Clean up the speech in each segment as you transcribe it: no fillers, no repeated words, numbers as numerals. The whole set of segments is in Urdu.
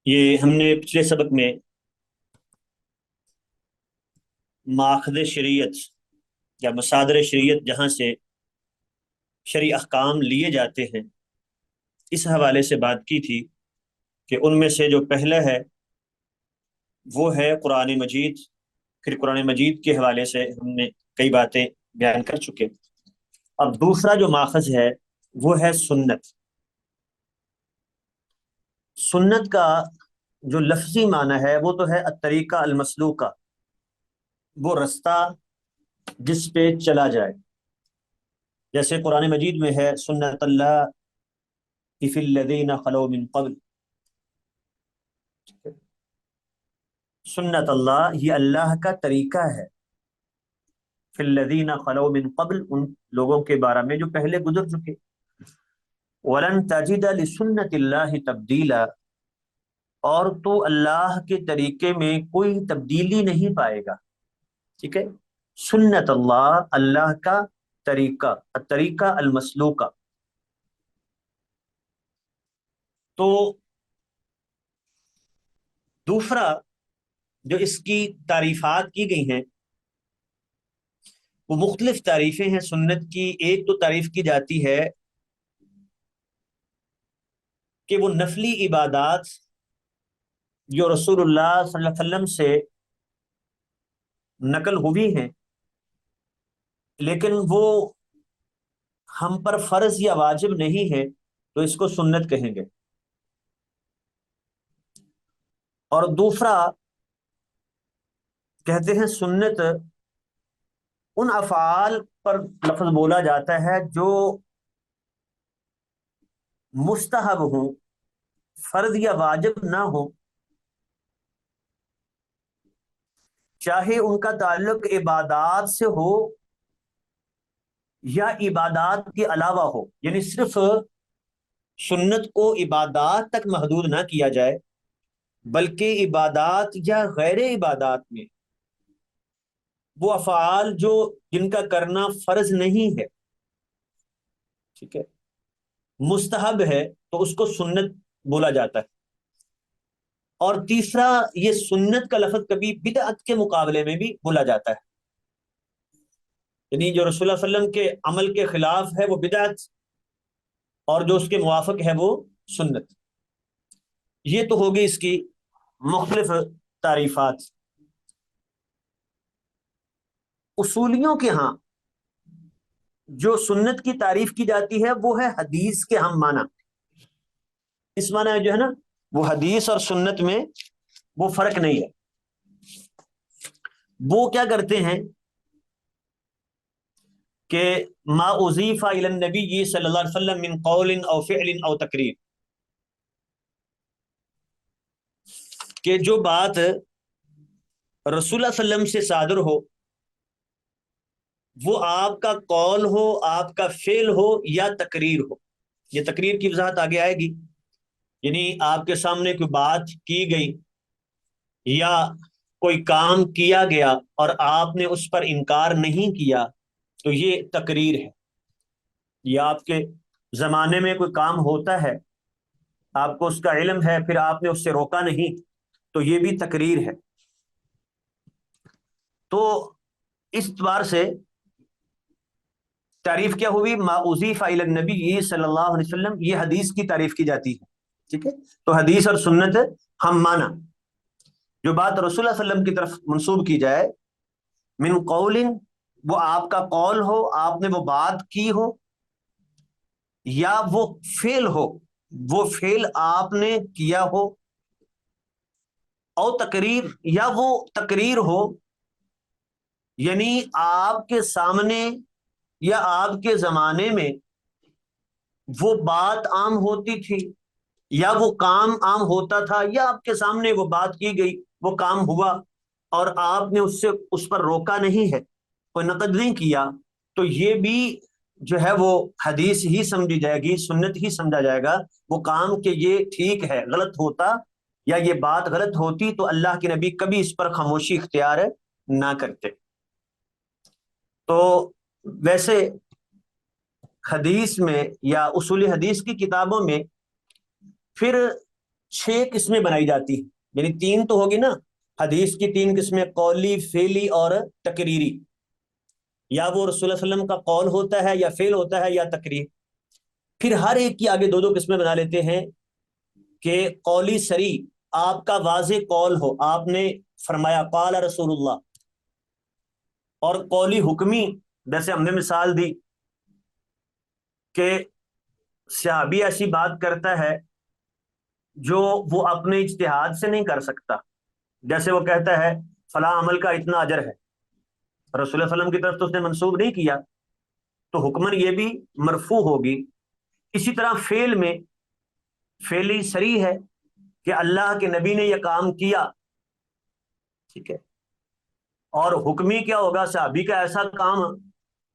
یہ ہم نے پچھلے سبق میں ماخذ شریعت یا مصادر شریعت جہاں سے شرعی احکام لیے جاتے ہیں اس حوالے سے بات کی تھی کہ ان میں سے جو پہلا ہے وہ ہے قرآن مجید. پھر قرآن مجید کے حوالے سے ہم نے کئی باتیں بیان کر چکے. اب دوسرا جو ماخذ ہے وہ ہے سنت. سنت کا جو لفظی معنی ہے وہ تو ہے الطریقہ المسلوکہ، وہ رستہ جس پہ چلا جائے. جیسے قرآن مجید میں ہے سنت اللہ فی الذین خلو من قبل. سنت اللہ یہ اللہ کا طریقہ ہے فی الذین خلو من قبل، ان لوگوں کے بارے میں جو پہلے گزر چکے. ولن تجد لسنت اللہ تبدیلا، اور تو اللہ کے طریقے میں کوئی تبدیلی نہیں پائے گا. ٹھیک ہے، سنت اللہ اللہ کا طریقہ، الطریقہ المسلوکہ. تو دوسرا جو اس کی تعریفات کی گئی ہیں وہ مختلف تعریفیں ہیں سنت کی. ایک تو تعریف کی جاتی ہے کہ وہ نفلی عبادات جو رسول اللہ صلی اللہ علیہ وسلم سے نقل ہوئی ہیں لیکن وہ ہم پر فرض یا واجب نہیں ہے تو اس کو سنت کہیں گے. اور دوسرا کہتے ہیں سنت ان افعال پر لفظ بولا جاتا ہے جو مستحب ہوں، فرض یا واجب نہ ہو، چاہے ان کا تعلق عبادات سے ہو یا عبادات کے علاوہ ہو. یعنی صرف سنت کو عبادات تک محدود نہ کیا جائے بلکہ عبادات یا غیر عبادات میں وہ افعال جو جن کا کرنا فرض نہیں ہے، ٹھیک ہے، مستحب ہے، تو اس کو سنت بولا جاتا ہے. اور تیسرا یہ سنت کا لفظ کبھی بدعت کے مقابلے میں بھی بولا جاتا ہے، یعنی جو رسول اللہ صلی اللہ علیہ وسلم کے عمل کے خلاف ہے وہ بدعت، اور جو اس کے موافق ہے وہ سنت. یہ تو ہوگی اس کی مختلف تعریفات. اصولیوں کے ہاں جو سنت کی تعریف کی جاتی ہے وہ ہے حدیث کے ہم معنی. اس معنی جو ہے نا وہ حدیث اور سنت میں وہ فرق نہیں ہے. وہ کیا کرتے ہیں کہ ما اضیف الی النبی صلی اللہ علیہ وسلم من قول او فعل او تقریر، کہ جو بات رسول اللہ صلی اللہ علیہ وسلم سے صادر ہو وہ آپ کا قول ہو، آپ کا فعل ہو یا تقریر ہو. یہ تقریر کی وضاحت آگے آئے گی. یعنی آپ کے سامنے کوئی بات کی گئی یا کوئی کام کیا گیا اور آپ نے اس پر انکار نہیں کیا تو یہ تقریر ہے. یا آپ کے زمانے میں کوئی کام ہوتا ہے، آپ کو اس کا علم ہے، پھر آپ نے اس سے روکا نہیں تو یہ بھی تقریر ہے. تو اس اعتبار سے تعریف کیا ہوئی؟ ما اضیف الی النبی صلی اللہ علیہ وسلم، یہ حدیث کی تعریف کی جاتی ہے. ٹھیک ہے، تو حدیث اور سنت ہم معنی. جو بات رسول اللہ صلی اللہ علیہ وسلم کی طرف منسوب کی جائے، من قول، وہ آپ کا قول ہو، آپ نے وہ بات کی ہو، یا وہ فعل ہو، وہ فعل آپ نے کیا ہو، او تقریر، یا وہ تقریر ہو، یعنی آپ کے سامنے یا آپ کے زمانے میں وہ بات عام ہوتی تھی یا وہ کام عام ہوتا تھا، یا آپ کے سامنے وہ بات کی گئی، وہ کام ہوا اور آپ نے اس پر روکا نہیں ہے، کوئی نقد نہیں کیا، تو یہ بھی جو ہے وہ حدیث ہی سمجھی جائے گی، سنت ہی سمجھا جائے گا. وہ کام کہ یہ ٹھیک ہے، غلط ہوتا یا یہ بات غلط ہوتی تو اللہ کے نبی کبھی اس پر خاموشی اختیار نہ کرتے. تو ویسے حدیث میں یا اصول حدیث کی کتابوں میں پھر 6 قسمیں بنائی جاتی ہیں. یعنی 3 تو ہوگی نا، حدیث کی 3 قسمیں، قولی، فعلی اور تقریری. یا وہ رسول اللہ علیہ وسلم کا قول ہوتا ہے، یا فعل ہوتا ہے، یا تقریر. پھر ہر ایک کی آگے 2 قسمیں بنا لیتے ہیں کہ قولی سری، آپ کا واضح قول ہو، آپ نے فرمایا قال رسول اللہ. اور قولی حکمی، جیسے ہم نے مثال دی کہ صحابی ایسی بات کرتا ہے جو وہ اپنے اجتہاد سے نہیں کر سکتا. جیسے وہ کہتا ہے فلاں عمل کا اتنا اجر ہے، رسول اللہ علیہ وسلم کی طرف تو اس نے منسوب نہیں کیا، تو حکمن یہ بھی مرفوع ہوگی. اسی طرح فعل میں فعلی صریح ہے کہ اللہ کے نبی نے یہ کام کیا، ٹھیک ہے. اور حکمی کیا ہوگا؟ صحابی کا ایسا کام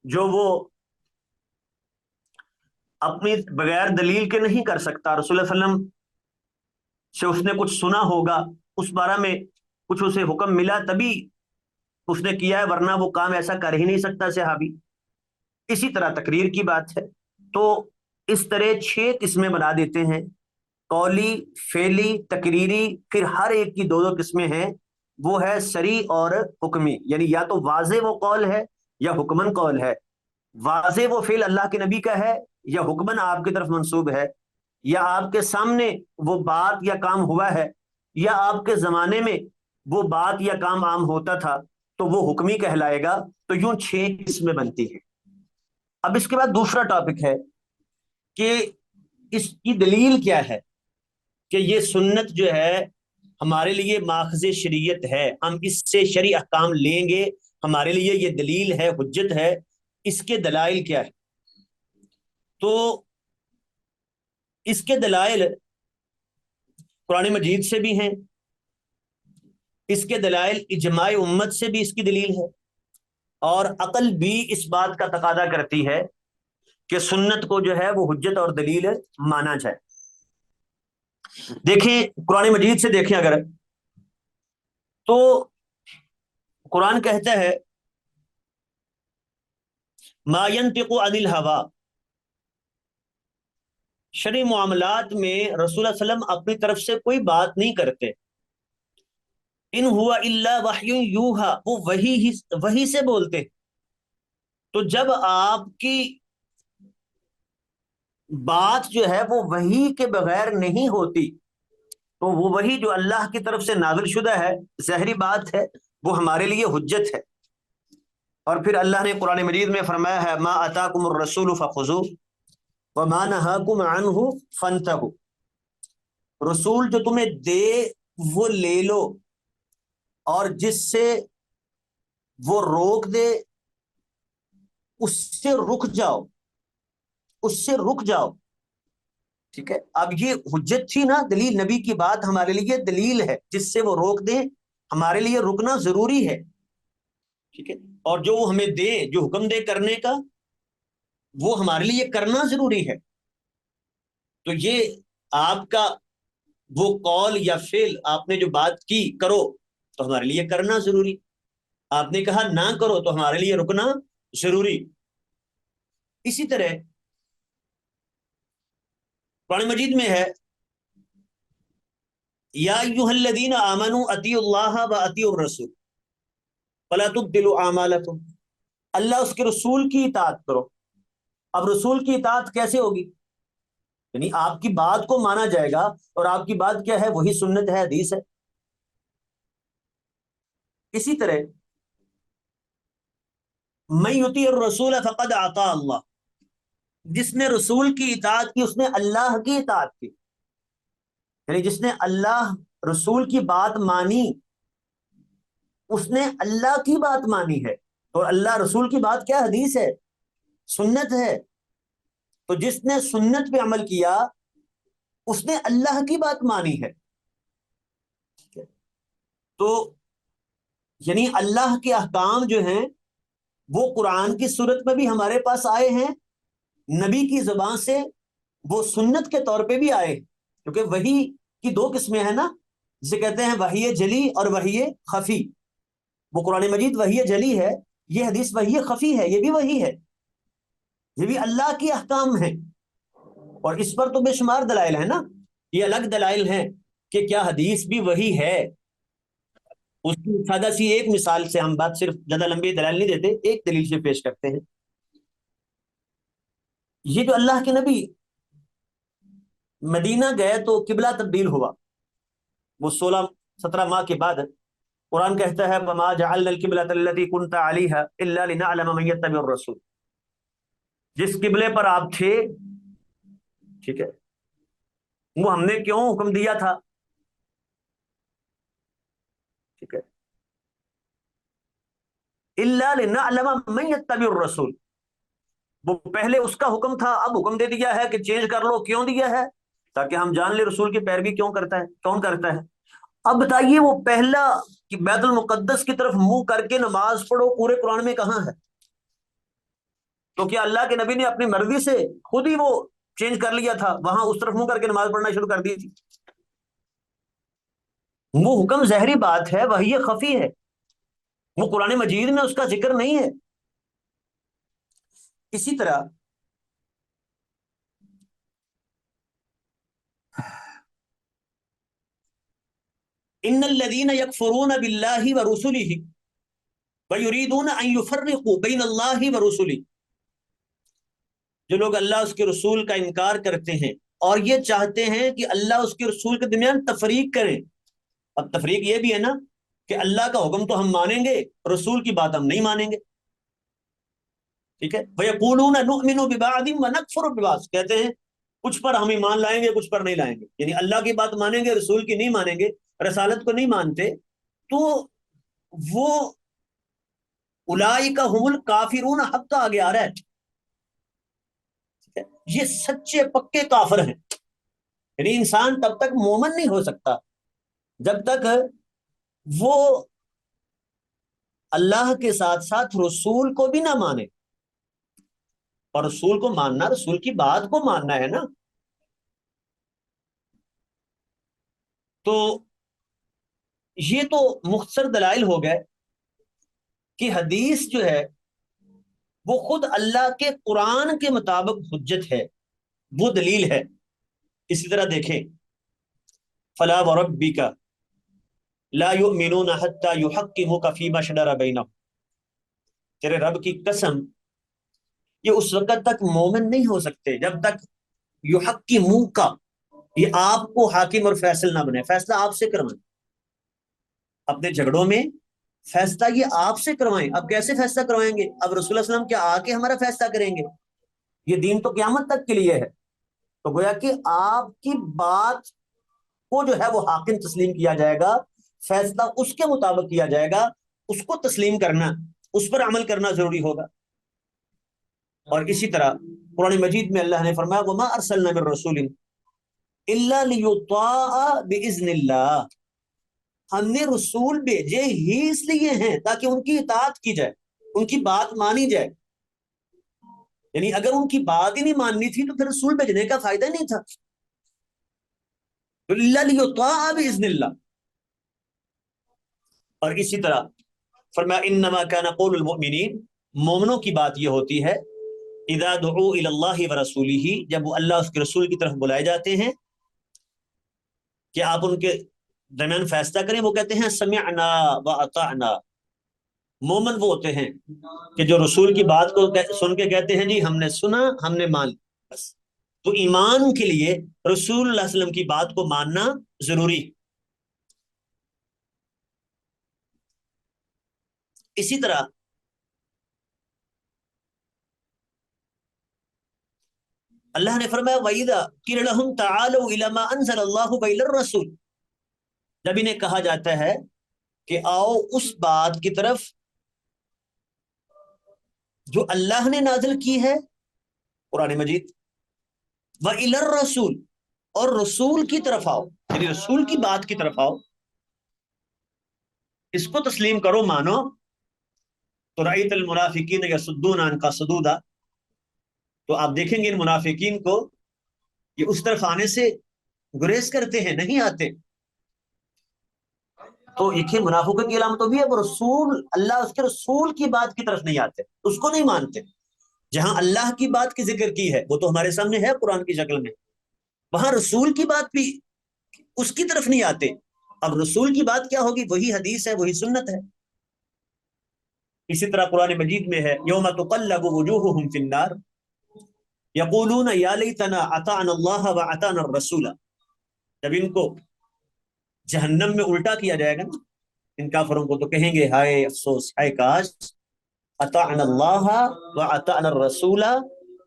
جو وہ اپنی بغیر دلیل کے نہیں کر سکتا، رسول اللہ علیہ وسلم سے اس نے کچھ سنا ہوگا، اس بارے میں کچھ اسے حکم ملا تبھی اس نے کیا ہے، ورنہ وہ کام ایسا کر ہی نہیں سکتا صحابی. اسی طرح تقریر کی بات ہے. تو اس طرح 6 قسمیں بنا دیتے ہیں، قولی، فعلی، تقریری. پھر ہر ایک کی 2 قسمیں ہیں، وہ ہے سری اور حکمی. یعنی یا تو واضح وہ قول ہے یا حکمن قول ہے. واضح وہ فعل اللہ کے نبی کا ہے یا حکمن آپ کی طرف منسوب ہے، یا آپ کے سامنے وہ بات یا کام ہوا ہے، یا آپ کے زمانے میں وہ بات یا کام عام ہوتا تھا، تو وہ حکمی کہلائے گا. تو یوں 6 قسمیں بنتی ہیں. اب اس کے بعد دوسرا ٹاپک ہے کہ اس کی دلیل کیا ہے کہ یہ سنت جو ہے ہمارے لیے ماخذ شریعت ہے، ہم اس سے شرعی احکام لیں گے، ہمارے لیے یہ دلیل ہے، حجت ہے. اس کے دلائل کیا ہے؟ تو اس کے دلائل قرآن مجید سے بھی ہیں، اس کے دلائل اجماع امت سے بھی اس کی دلیل ہے، اور عقل بھی اس بات کا تقاضا کرتی ہے کہ سنت کو جو ہے وہ حجت اور دلیل مانا جائے. دیکھیں قرآن مجید سے دیکھیں اگر، تو قرآن کہتا ہے ما ينطق عن الهوى. شرعی معاملات میں رسول اللہ علیہ وسلم اپنی طرف سے کوئی بات نہیں کرتے. ان ہوا الا وحی یوحا، وہ وحی سے بولتے. تو جب آپ کی بات جو ہے وہ وحی کے بغیر نہیں ہوتی، تو وہ وحی جو اللہ کی طرف سے نازل شدہ ہے، ظاہری بات ہے وہ ہمارے لیے حجت ہے. اور پھر اللہ نے قرآن مجید میں فرمایا ہے ما اتاکم الرسول فخذوہ وما نہاکم عنہ فانتہوا. رسول جو تمہیں دے وہ لے لو، اور جس سے وہ روک دے اس سے رک جاؤ، اس سے رک جاؤ. ٹھیک ہے. اب یہ حجت تھی نا، دلیل، نبی کی بات ہمارے لیے دلیل ہے، جس سے وہ روک دیں ہمارے لیے رکنا ضروری ہے. ٹھیک ہے. اور جو وہ ہمیں دے، جو حکم دے کرنے کا، وہ ہمارے لیے کرنا ضروری ہے. تو یہ آپ کا وہ قول یا فعل، آپ نے جو بات کی کرو تو ہمارے لیے کرنا ضروری، آپ نے کہا نہ کرو تو ہمارے لیے رکنا ضروری. اسی طرح قرآن مجید میں ہے یا ایھا الذین آمنوا اطیعوا اللہ واطیعوا الرسول فلا تبطلوا اعمالکم. اللہ اس کے رسول کی اطاعت کرو. اب رسول کی اطاعت کیسے ہوگی؟ یعنی آپ کی بات کو مانا جائے گا، اور آپ کی بات کیا ہے؟ وہی سنت ہے، حدیث ہے. اسی طرح من یطیع الرسول فقد اطاع اللہ. جس نے رسول کی اطاعت کی اس نے اللہ کی اطاعت کی. یعنی جس نے اللہ رسول کی بات مانی اس نے اللہ کی بات مانی ہے. اور اللہ رسول کی بات کیا؟ حدیث ہے، سنت ہے. تو جس نے سنت پہ عمل کیا اس نے اللہ کی بات مانی ہے. تو یعنی اللہ کے احکام جو ہیں وہ قرآن کی صورت میں بھی ہمارے پاس آئے ہیں، نبی کی زبان سے وہ سنت کے طور پہ بھی آئے، کیونکہ وحی کی 2 قسمیں ہیں نا، جسے کہتے ہیں وحی جلی اور وحی خفی. وہ قرآن مجید وحی جلی ہے، یہ حدیث وحی خفی ہے، یہ بھی وحی ہے، یہ بھی اللہ کے احکام ہیں. اور اس پر تو بے شمار دلائل ہیں نا، یہ الگ دلائل ہیں کہ کیا حدیث بھی وہی ہے؟ اس کی سادہ سی ایک مثال سے ہم بات، صرف زیادہ لمبی دلائل نہیں دیتے، ایک دلیل سے پیش کرتے ہیں. یہ جو اللہ کے نبی مدینہ گئے تو قبلہ تبدیل ہوا، وہ 16-17 ماہ کے بعد. قرآن کہتا ہے وَمَا جَعَلْنَا الْقِبْلَةَ الَّتِي كُنْتَ عَلَيْهَا إِلَّا لِنَعْلَمَ مَن يَتَّبِعُ الرَّسُولَ. جس قبلے پر آپ تھے، ٹھیک ہے، وہ ہم نے کیوں حکم دیا تھا؟ ٹھیک ہے، إِلَّا لِنَعْلَمَ مَن يَتَّبِعُ الرَّسُولَ. وہ پہلے اس کا حکم تھا، اب حکم دے دیا ہے کہ چینج کر لو. کیوں دیا ہے؟ تاکہ ہم جان لیں رسول کی پیروی کیوں کرتا ہے، کون کرتا ہے. اب بتائیے، وہ پہلا کہ بیت المقدس کی طرف منہ کر کے نماز پڑھو پورے قرآن میں کہاں ہے؟ تو کیا اللہ کے نبی نے اپنی مرضی سے خود ہی وہ چینج کر لیا تھا، وہاں اس طرف منہ کر کے نماز پڑھنا شروع کر دی تھی؟ وہ حکم ظاہری بات ہے، وحی خفی ہے، وہ قرآن مجید میں اس کا ذکر نہیں ہے. اسی طرح ان الذين يكفرون بالله ورسله ويريدون ان يفرقوا بين الله ورسله. جو لوگ اللہ اس کے رسول کا انکار کرتے ہیں اور یہ چاہتے ہیں کہ اللہ اس کے رسول کے درمیان تفریق کریں. اب تفریق یہ بھی ہے نا کہ اللہ کا حکم تو ہم مانیں گے، رسول کی بات ہم نہیں مانیں گے. ٹھیک ہے، وَيَقُولُونَ نُؤْمِنُ بِبَعْضٍ وَنَكْفُرُ بِبَعْضٍ. کہتے ہیں کچھ پر ہم ایمان لائیں گے، کچھ پر نہیں لائیں گے. یعنی اللہ کی بات مانیں گے، رسول کی نہیں مانیں گے، رسالت کو نہیں مانتے. تو وہ اولئک هم الکافرون حق کا آگے آ رہا ہے. یہ سچے پکے کافر ہیں. یعنی انسان تب تک مومن نہیں ہو سکتا جب تک وہ اللہ کے ساتھ ساتھ رسول کو بھی نہ مانے. اور رسول کو ماننا، رسول کی بات کو ماننا ہے نا. تو یہ تو مختصر دلائل ہو گئے کہ حدیث جو ہے وہ خود اللہ کے قرآن کے مطابق حجت ہے، وہ دلیل ہے. اسی طرح دیکھیں فلا وربک لا یؤمنون حتی یحکموک فیما شجر بینہم. تیرے رب کی قسم، یہ اس وقت تک مومن نہیں ہو سکتے جب تک یحکموک، یہ آپ کو حاکم اور فیصل نہ بنے. فیصلہ آپ سے کروائیں اپنے جھگڑوں میں، فیصلہ یہ آپ سے کروائیں. اب کیسے فیصلہ کروائیں گے؟ اب رسول اللہ علیہ وسلم کیا آ کے ہمارا فیصلہ کریں گے؟ یہ دین تو قیامت تک کے لیے ہے. تو گویا کہ آپ کی بات کو جو ہے وہ حاکم تسلیم کیا جائے گا، فیصلہ اس کے مطابق کیا جائے گا، اس کو تسلیم کرنا، اس پر عمل کرنا ضروری ہوگا. اور اسی طرح قرآن مجید میں اللہ نے فرمایا وَمَا أَرْسَلْنَا مِن رَّسُولٍ إِلَّا لِيُطَاعَ بِإِذْنِ اللَّهِ. ہم نے رسول بھیجے ہی اس لیے ہیں تاکہ ان کی اطاعت کی جائے، ان کی بات مانی جائے. یعنی اگر ان کی بات ہی نہیں ماننی تھی تو پھر رسول بھیجنے کا فائدہ نہیں تھا. إِلَّا لِيُطَاعَ بِإِذْنِ اللَّهِ. اور اسی طرح فرمایا انما كان قول المؤمنین، مومنوں کی بات یہ ہوتی ہے اذا دعوا الى اللہ ورسولہ، جب وہ اللہ اس کے رسول کی طرف بلائے جاتے ہیں کہ آپ ان کے درمیان فیصلہ کریں، وہ کہتے ہیں سمعنا واطعنا. مومن وہ ہوتے ہیں کہ جو رسول کی بات کو سن کے کہتے ہیں جی ہم نے سنا، ہم نے مان لیا بس. تو ایمان کے لیے رسول اللہ علیہ وسلم کی بات کو ماننا ضروری. اسی طرح اللہ نے فرمایا وَإِذَا قِيلَ لَهُمْ تَعَالَوْا إِلَى مَا أَنزَلَ اللَّهُ وَإِلَى الرَّسُولِ. جب انہیں کہا جاتا ہے کہ آؤ اس بات کی طرف جو اللہ نے نازل کی ہے، قرآن مجید، وَإِلَى الرَّسُولِ، اور رسول کی طرف آؤ، یعنی رسول کی بات کی طرف آؤ، اس کو تسلیم کرو، مانو. تو رأیت المنافقین یصدون عنک صدودا، تو آپ دیکھیں گے ان منافقین کو یہ اس طرف آنے سے گریز کرتے ہیں، نہیں آتے. تو ایک منافقت کی علامت تو بھی ہے وہ رسول، اللہ اس کے رسول کی بات کی طرف نہیں آتے، اس کو نہیں مانتے. جہاں اللہ کی بات کی ذکر کی ہے وہ تو ہمارے سامنے ہے قرآن کی شکل میں، وہاں رسول کی بات بھی اس کی طرف نہیں آتے. اب رسول کی بات کیا ہوگی؟ وہی حدیث ہے، وہی سنت ہے. اسی طرح قرآن مجید میں ہے یوم تقلب وجوہہم فی النار یقولون یا لیتنا اطعنا اللہ واطعنا الرسول. جب ان کو جہنم میں الٹا کیا جائے گا نا ان کافروں کو، تو کہیں گے ہائے افسوس، ہائے کاش اطعنا اللہ واطعنا الرسول،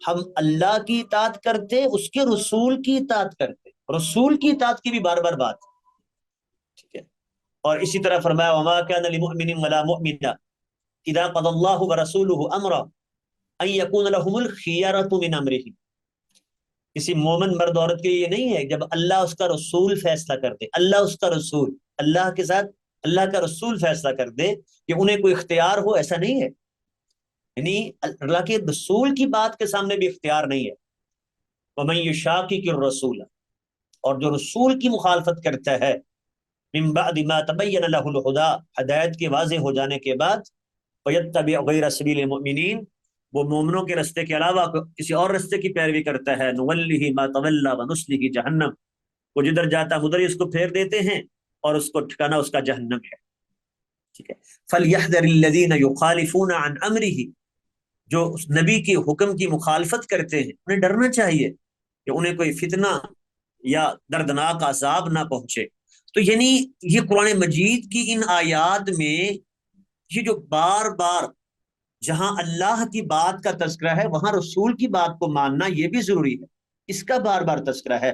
ہم اللہ کی اطاعت کرتے، اس کے رسول کی اطاعت کرتے. رسول کی اطاعت کی بھی بار بار بات، ٹھیک ہے. اور اسی طرح فرمایا وما كان لمؤمن ولا مؤمنة اذا قضى الله ورسوله امرا ان يكون لهم الخيارة من امرهم. کسی مومن مرد عورت کے یہ نہیں ہے جب اللہ اس کا رسول فیصلہ کر دے، اللہ اس کا رسول، اللہ کے ساتھ اللہ کا رسول فیصلہ کر دے کہ انہیں کوئی اختیار ہو، ایسا نہیں ہے. یعنی اللہ کے رسول کی بات کے سامنے بھی اختیار نہیں ہے. ومن یشاقق الرسول، اور جو رسول کی مخالفت کرتا ہے من بعد ما تبین له الہدی، ہدایت کے واضح ہو جانے کے بعد، ویتبع غیر سبیل المؤمنین، وہ مومنوں کے رستے کے علاوہ کسی اور رستے کی پیروی کرتا ہے، نولہ ما تولی ونصلہ جہنم، وہ جدھر جاتا ادھر ہی اس کو پھیر دیتے ہیں اور اس کو ٹھکانہ اس کا جہنم ہے. ٹھیک ہے. فلیحذر الذین یخالفون عن امرہ، جو اس نبی کے حکم کی مخالفت کرتے ہیں انہیں ڈرنا چاہیے کہ انہیں کوئی فتنہ یا دردناک عذاب نہ پہنچے. تو یعنی یہ قرآن مجید کی ان آیات میں یہ جو بار بار جہاں اللہ کی بات کا تذکرہ ہے وہاں رسول کی بات کو ماننا یہ بھی ضروری ہے، اس کا بار بار تذکرہ ہے.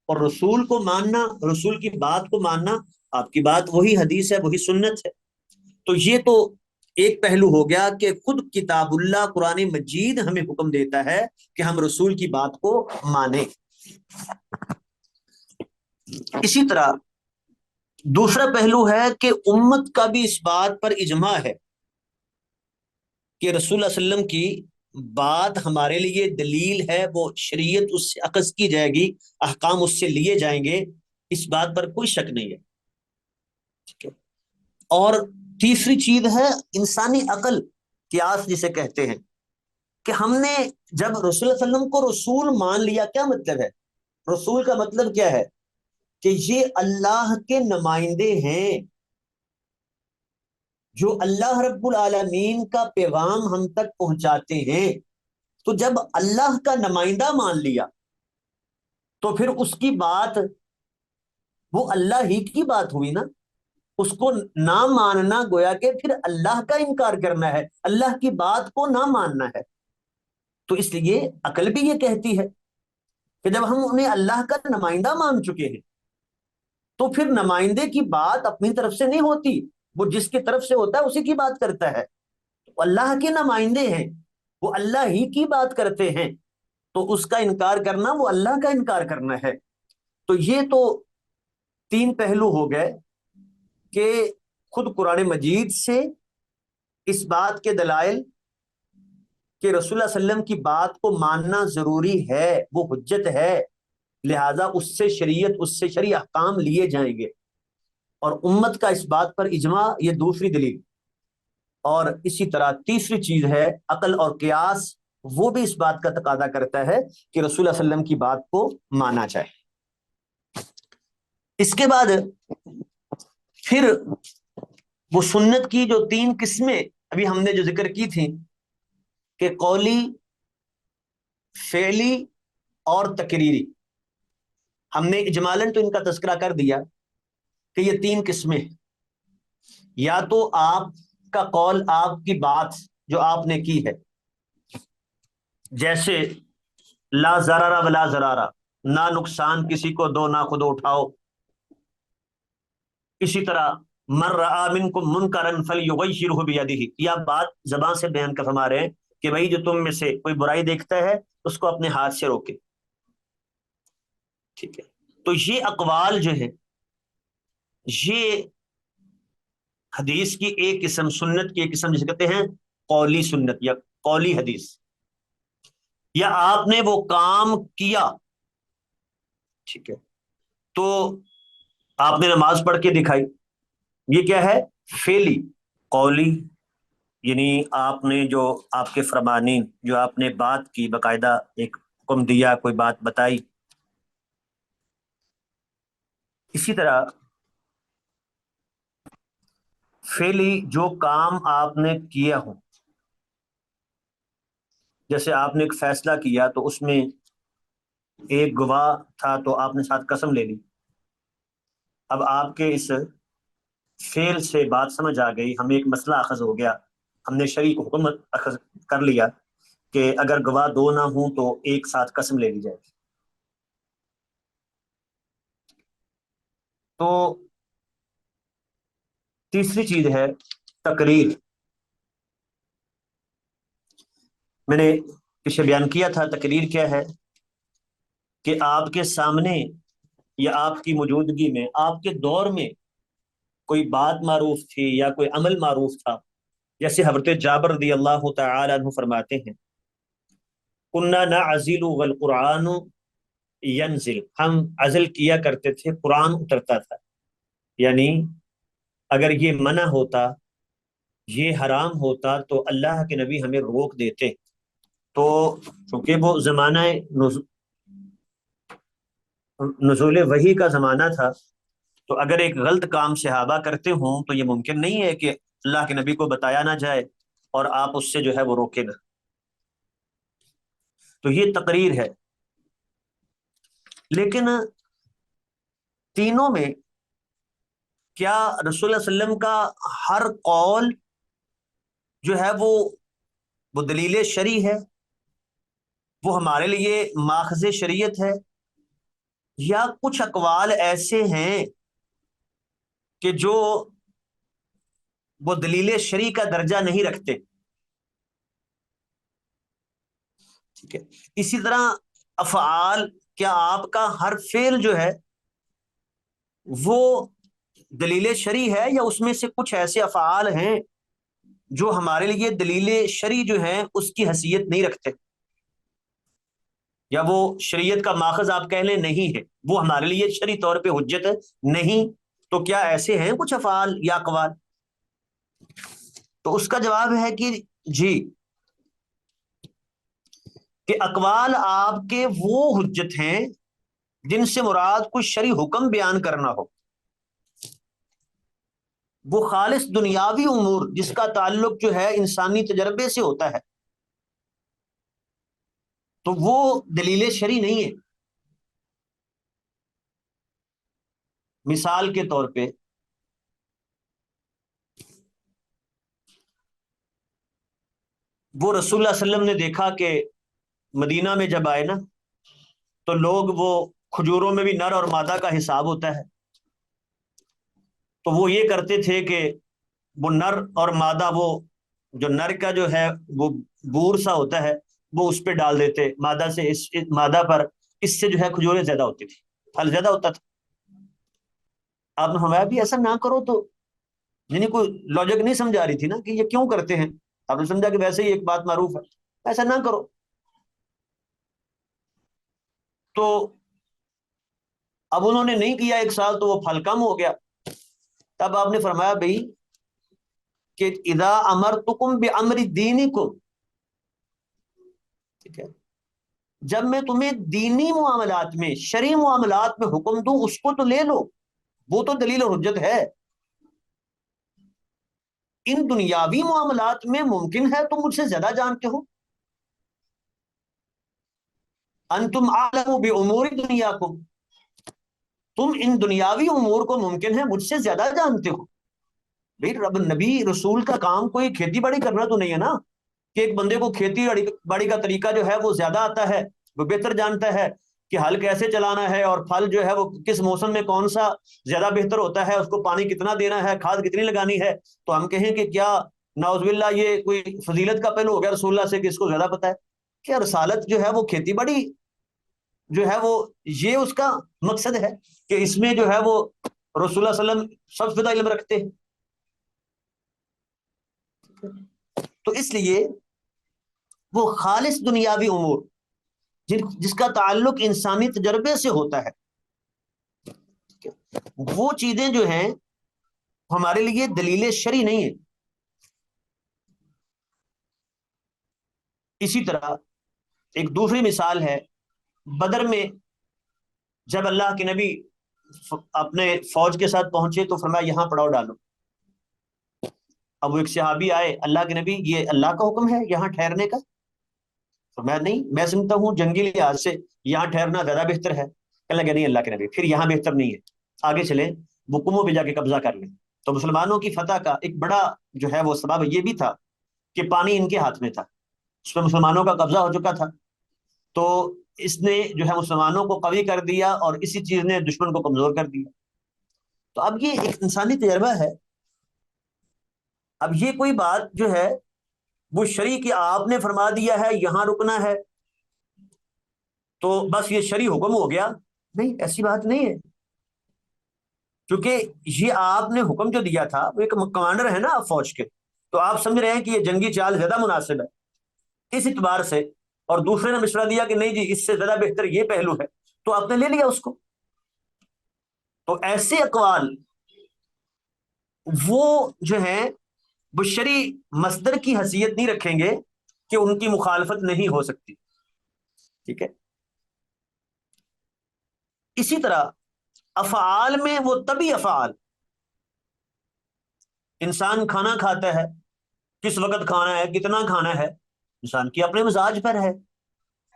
اور رسول کو ماننا، رسول کی بات کو ماننا، آپ کی بات وہی حدیث ہے، وہی سنت ہے. تو یہ تو ایک پہلو ہو گیا کہ خود کتاب اللہ قرآن مجید ہمیں حکم دیتا ہے کہ ہم رسول کی بات کو مانیں. اسی طرح دوسرا پہلو ہے کہ امت کا بھی اس بات پر اجماع ہے کہ رسول اللہ علیہ وسلم کی بات ہمارے لیے دلیل ہے، وہ شریعت اس سے اخذ کی جائے گی، احکام اس سے لیے جائیں گے، اس بات پر کوئی شک نہیں ہے. ٹھیک ہے. اور تیسری چیز ہے انسانی عقل، قیاس جسے کہتے ہیں، کہ ہم نے جب رسول اللہ علیہ وسلم کو رسول مان لیا، کیا مطلب ہے؟ رسول کا مطلب کیا ہے؟ کہ یہ اللہ کے نمائندے ہیں، جو اللہ رب العالمین کا پیغام ہم تک پہنچاتے ہیں. تو جب اللہ کا نمائندہ مان لیا تو پھر اس کی بات وہ اللہ ہی کی بات ہوئی نا. اس کو نہ ماننا گویا کہ پھر اللہ کا انکار کرنا ہے، اللہ کی بات کو نہ ماننا ہے. تو اس لیے عقل بھی یہ کہتی ہے کہ جب ہم انہیں اللہ کا نمائندہ مان چکے ہیں تو پھر نمائندے کی بات اپنی طرف سے نہیں ہوتی، وہ جس کی طرف سے ہوتا ہے اسی کی بات کرتا ہے. اللہ کے نمائندے ہیں، وہ اللہ ہی کی بات کرتے ہیں، تو اس کا انکار کرنا وہ اللہ کا انکار کرنا ہے. تو یہ تو تین پہلو ہو گئے کہ خود قرآن مجید سے اس بات کے دلائل کہ رسول اللہ علیہ وسلم کی بات کو ماننا ضروری ہے، وہ حجت ہے، لہذا اس سے شریعت، اس سے شرعی احکام لیے جائیں گے. اور امت کا اس بات پر اجماع، یہ دوسری دلیل. اور اسی طرح تیسری چیز ہے عقل اور قیاس، وہ بھی اس بات کا تقاضا کرتا ہے کہ رسول اللہ علیہ وسلم کی بات کو مانا جائے. اس کے بعد پھر وہ سنت کی جو تین قسمیں ابھی ہم نے جو ذکر کی تھیں کہ قولی، فعلی اور تقریری، ہم نے اجمالاً تو ان کا تذکرہ کر دیا کہ یہ تین قسمیں، یا تو آپ کا قول، آپ کی بات جو آپ نے کی ہے، جیسے لا ضرر ولا ضرارہ، نہ نقصان کسی کو دو نہ خود اٹھاؤ. اسی طرح من رأى منکم منکرا فلیغیرہ بیدہ، یہ بات زبان سے بیان کر فرما رہے ہیں کہ بھائی جو تم میں سے کوئی برائی دیکھتا ہے اس کو اپنے ہاتھ سے روکے. ٹھیک ہے. تو یہ اقوال جو ہے یہ حدیث کی ایک قسم، سنت کی ایک قسم جسے کہتے ہیں قولی سنت یا قولی حدیث، یا آپ نے وہ کام کیا. ٹھیک ہے. تو آپ نے نماز پڑھ کے دکھائی، یہ کیا ہے؟ فعلی. قولی یعنی آپ نے جو آپ کے فرمانی، جو آپ نے بات کی، باقاعدہ ایک حکم دیا، کوئی بات بتائی. اسی طرح فعلی جو کام آپ نے کیا ہو، جیسے آپ نے ایک فیصلہ کیا تو اس میں ایک گواہ تھا تو آپ نے ساتھ قسم لے لی، اب آپ کے اس فعل سے بات سمجھ آ گئی، ہمیں ایک مسئلہ اخذ ہو گیا، ہم نے شریک حکومت اخذ کر لیا کہ اگر گواہ دو نہ ہوں تو ایک ساتھ قسم لے لی جائے۔ تو تیسری چیز ہے تقریر۔ میں نے پیچھے بیان کیا تھا تقریر کیا ہے، کہ آپ کے سامنے یا آپ کی موجودگی میں، آپ کے دور میں کوئی بات معروف تھی یا کوئی عمل معروف تھا، جیسے حضرت جابر رضی اللہ تعالی عنہ فرماتے ہیں کننا نعزل والقرآن ینزل، ہم عزل کیا کرتے تھے قرآن اترتا تھا، یعنی اگر یہ منع ہوتا، یہ حرام ہوتا تو اللہ کے نبی ہمیں روک دیتے۔ تو چونکہ وہ زمانہ نزول وحی کا زمانہ تھا، تو اگر ایک غلط کام صحابہ کرتے ہوں تو یہ ممکن نہیں ہے کہ اللہ کے نبی کو بتایا نہ جائے اور آپ اس سے جو ہے وہ روکے نہ۔ تو یہ تقریر ہے۔ لیکن تینوں میں کیا رسول اللہ صلی اللہ علیہ وسلم کا ہر قول جو ہے وہ دلیل شرعی ہے، وہ ہمارے لیے ماخذ شریعت ہے، یا کچھ اقوال ایسے ہیں کہ جو وہ دلیل شرعی کا درجہ نہیں رکھتے؟ ٹھیک ہے، اسی طرح افعال، کیا آپ کا ہر فعل جو ہے وہ دلیل شرعی ہے، یا اس میں سے کچھ ایسے افعال ہیں جو ہمارے لیے دلیل شرعی جو ہیں اس کی حیثیت نہیں رکھتے، یا وہ شریعت کا ماخذ آپ کہہ لیں نہیں ہے، وہ ہمارے لیے شرعی طور پہ حجت نہیں؟ تو کیا ایسے ہیں کچھ افعال یا اقوال؟ تو اس کا جواب ہے کہ جی، کہ اقوال آپ کے وہ حجت ہیں جن سے مراد کوئی شرعی حکم بیان کرنا ہو، وہ خالص دنیاوی امور جس کا تعلق جو ہے انسانی تجربے سے ہوتا ہے، تو وہ دلیل شرعی نہیں ہے۔ مثال کے طور پہ وہ رسول اللہ صلی اللہ علیہ وسلم نے دیکھا کہ مدینہ میں جب آئے نا تو لوگ وہ کھجوروں میں بھی نر اور مادہ کا حساب ہوتا ہے، تو وہ یہ کرتے تھے کہ وہ نر اور مادہ، وہ جو نر کا جو ہے وہ بور سا ہوتا ہے وہ اس پہ ڈال دیتے مادہ سے، اس مادہ پر، اس سے جو ہے کھجوریں زیادہ ہوتی تھی، پھل زیادہ ہوتا تھا۔ آپ نے ہمارا بھی ایسا نہ کرو، تو یعنی کوئی لاجک نہیں سمجھا رہی تھی نا کہ یہ کیوں کرتے ہیں، آپ نے سمجھا کہ ویسے ہی ایک بات معروف ہے، ایسا نہ کرو۔ تو اب انہوں نے نہیں کیا ایک سال تو وہ پھل کم ہو گیا، تب آپ نے فرمایا بھائی کہ اذا امرتکم بامر دینکم، ٹھیک ہے، جب میں تمہیں دینی معاملات میں، شرعی معاملات میں حکم دوں اس کو تو لے لو، وہ تو دلیل اور حجت ہے۔ ان دنیاوی معاملات میں ممکن ہے تم مجھ سے زیادہ جانتے ہو، انتم اعلم بامور دنیاکم، تم ان دنیاوی امور کو ممکن ہے مجھ سے زیادہ جانتے ہو۔ بھائی رب نبی رسول کا کام کوئی کھیتی باڑی کرنا تو نہیں ہے نا، کہ ایک بندے کو کھیتی باڑی کا طریقہ جو ہے وہ زیادہ آتا ہے، وہ بہتر جانتا ہے کہ ہل کیسے چلانا ہے، اور پھل جو ہے وہ کس موسم میں کون سا زیادہ بہتر ہوتا ہے، اس کو پانی کتنا دینا ہے، کھاد کتنی لگانی ہے، تو ہم کہیں کہ کیا نعوذ باللہ یہ کوئی فضیلت کا پہلو ہو گیا رسول اللہ سے کہ اس کو زیادہ پتہ ہے؟ کیا رسالت جو ہے وہ کھیتی باڑی جو ہے وہ یہ اس کا مقصد ہے کہ اس میں جو ہے وہ رسول اللہ صلی اللہ علیہ وسلم سب سے زیادہ علم رکھتے ہیں؟ تو اس لیے وہ خالص دنیاوی امور جس کا تعلق انسانی تجربے سے ہوتا ہے، وہ چیزیں جو ہیں ہمارے لیے دلیل شرعی نہیں ہے۔ اسی طرح ایک دوسری مثال ہے، بدر میں جب اللہ کے نبی اپنے فوج کے ساتھ پہنچے تو فرمایا یہاں پڑاؤ ڈالو. اب وہ ایک صحابی آئے, اللہ کے نبی یہ اللہ کا حکم ہے یہاں ٹھہرنے کا؟ فرمایا نہیں, میں سمجھتا ہوں جنگی لحاظ سے یہاں ٹھہرنا زیادہ بہتر ہے. کہنے لگے نہیں اللہ کے نبی, پھر یہاں بہتر نہیں ہے, آگے چلیں بکموں پہ جا کے قبضہ کر لیں. تو مسلمانوں کی فتح کا ایک بڑا جو ہے وہ سبب یہ بھی تھا کہ پانی ان کے ہاتھ میں تھا, اس پہ مسلمانوں کا قبضہ ہو چکا تھا. تو اس نے جو ہے مسلمانوں کو قوی کر دیا اور اسی چیز نے دشمن کو کمزور کر دیا. تو اب یہ ایک انسانی تجربہ ہے. اب یہ کوئی بات جو ہے وہ شرع کہ آپ نے فرما دیا ہے یہاں رکنا ہے تو بس یہ شرعی حکم ہو گیا, نہیں, ایسی بات نہیں ہے. کیونکہ یہ آپ نے حکم جو دیا تھا, وہ ایک کمانڈر ہے نا آپ فوج کے, تو آپ سمجھ رہے ہیں کہ یہ جنگی چال زیادہ مناسب ہے اس اعتبار سے, اور دوسرے نے مشورہ دیا کہ نہیں جی اس سے زیادہ بہتر یہ پہلو ہے, تو آپ نے لے لیا اس کو. تو ایسے اقوال وہ جو ہیں وہ شرعی مصدر کی حیثیت نہیں رکھیں گے کہ ان کی مخالفت نہیں ہو سکتی. ٹھیک ہے. اسی طرح افعال میں وہ طبی افعال, انسان کھانا کھاتا ہے, کس وقت کھانا ہے, کتنا کھانا ہے, انسان کی اپنے مزاج پر ہے.